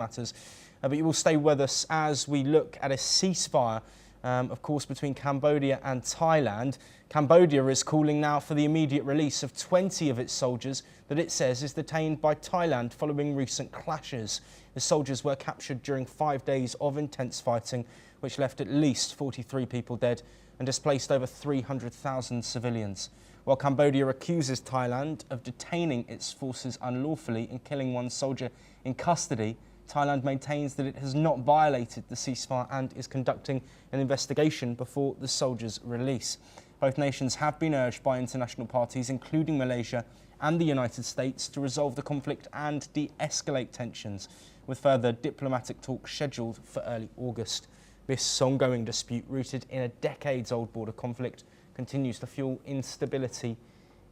matters. But you will stay with us as we look at a ceasefire, of course, between Cambodia and Thailand. Cambodia is calling now for the immediate release of 20 of its soldiers that it says is detained by Thailand following recent clashes. The soldiers were captured during 5 days of intense fighting, which left at least 43 people dead and displaced over 300,000 civilians. While Cambodia accuses Thailand of detaining its forces unlawfully and killing one soldier in custody, Thailand maintains that it has not violated the ceasefire and is conducting an investigation before the soldiers' release. Both nations have been urged by international parties, including Malaysia and the United States, to resolve the conflict and de-escalate tensions, with further diplomatic talks scheduled for early August. This ongoing dispute, rooted in a decades-old border conflict, continues to fuel instability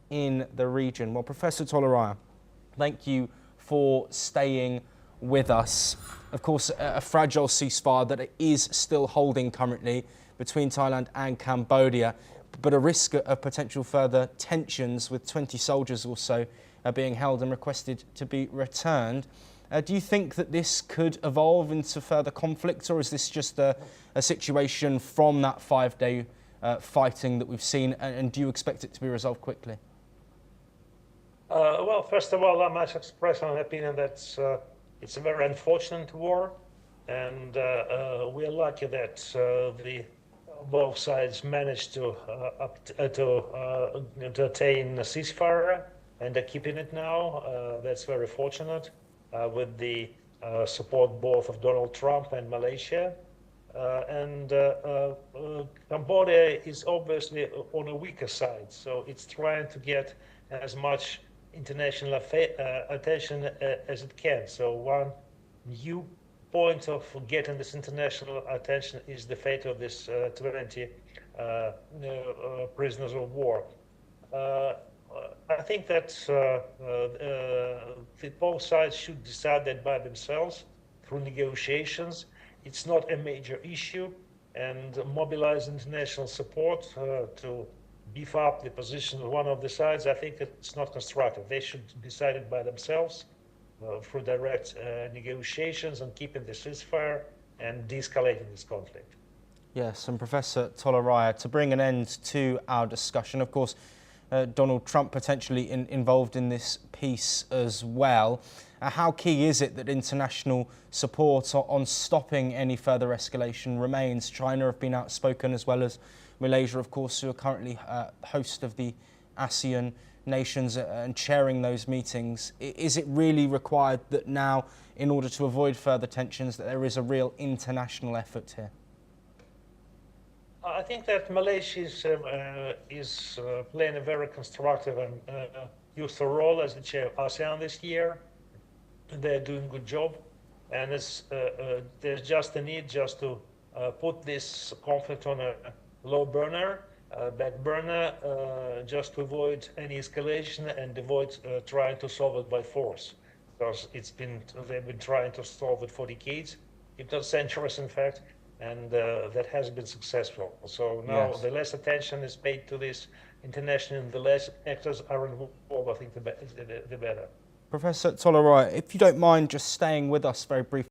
in the region. Well, Professor Tolaraya, thank you for staying with us. Of course, a fragile ceasefire that it is still holding currently between Thailand and Cambodia, but a risk of potential further tensions, with 20 soldiers also being held and requested to be returned. Do you think that this could evolve into further conflict, or is this just a situation from that 5-day fighting that we've seen, and do you expect it to be resolved quickly? Well, first of all, I must express an opinion that it's a very unfortunate war, and we're lucky that both sides managed to attain a ceasefire and are keeping it now. That's very fortunate, with the support both of Donald Trump and Malaysia. Cambodia is obviously on a weaker side, so it's trying to get as much international attention as it can. So one new point of getting this international attention is the fate of this 20 prisoners of war. I think that both sides should decide that by themselves through negotiations. It's not a major issue, and mobilize international support to beef up the position of one of the sides, I think it's not constructive. They should decide it by themselves through direct negotiations and keeping the ceasefire and de-escalating this conflict. Yes, and Professor Tolaraya, to bring an end to our discussion, of course, Donald Trump potentially involved in this piece as well. How key is it that international support on stopping any further escalation remains? China have been outspoken, as well as Malaysia, of course, who are currently host of the ASEAN nations and chairing those meetings. Is it really required that now, in order to avoid further tensions, that there is a real international effort here? I think that Malaysia is playing a very constructive and useful role as the chair of ASEAN this year. They're doing a good job, and there's just a need just to put this conflict on a low burner, back burner, just to avoid any escalation and avoid trying to solve it by force, because they've been trying to solve it for decades, if not centuries, in fact, and that has been successful. So now, yes, the less attention is paid to this internationally, and the less actors are involved, I think the better. Professor Tolaraya, if you don't mind just staying with us very briefly.